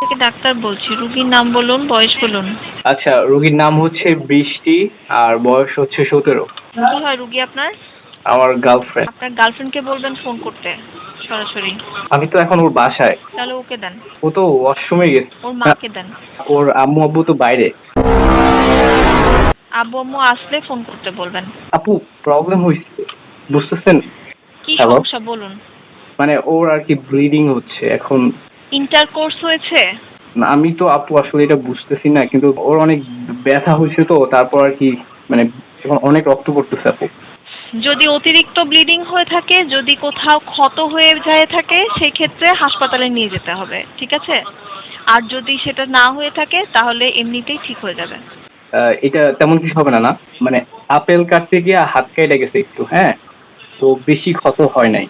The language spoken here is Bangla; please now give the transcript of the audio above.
থেকে ডাক্তার বলছি, রোগীর নাম বলুন, বয়স বলুন। আচ্ছা, রোগীর নাম হচ্ছে বৃষ্টি আর বয়স হচ্ছে 17। কি হয় রোগী আপনার? আমার গার্লফ্রেন্ড। আপনার গার্লফ্রেন্ডকে বলবেন ফোন করতে সরাসরি। আমি তো এখন ওর বাসায়। তাহলে ওকে দেন। ও তো ওয়াশরুমে গেছে। ওর মাকে দেন। ওর আম্মু আব্বু তো বাইরে। আব্বু আম্মু আসলে ফোন করতে বলবেন। আপু, প্রবলেম হয়েছে, বুঝতেছেন? কি হ্যালো? সমস্যা বলুন। মানে ওর আর কি ব্লিডিং হচ্ছে এখন। ইন্টারকোর্স হয়েছে? না, আমি তো আপু আসলে এটা বুঝতেছি না, কিন্তু ওর অনেক ব্যথা হয়েছে তো, তারপর আর কি মানে এখন অনেক রক্ত পড়তেছে আপু। যদি অতিরিক্ত ব্লিডিং হয়ে থাকে, যদি কোথাও ক্ষত হয়ে যায় থাকে, সেই ক্ষেত্রে হাসপাতালে নিয়ে যেতে হবে, ঠিক আছে? আর যদি সেটা না হয়ে থাকে তাহলে এমনিতেই ঠিক হয়ে যাবে। এটা তেমন কিছু হবে না, না মানে আপেল কাটতে গিয়ে হাত কেটে গেছে একটু, হ্যাঁ, তো বেশি ক্ষত হয় নাই।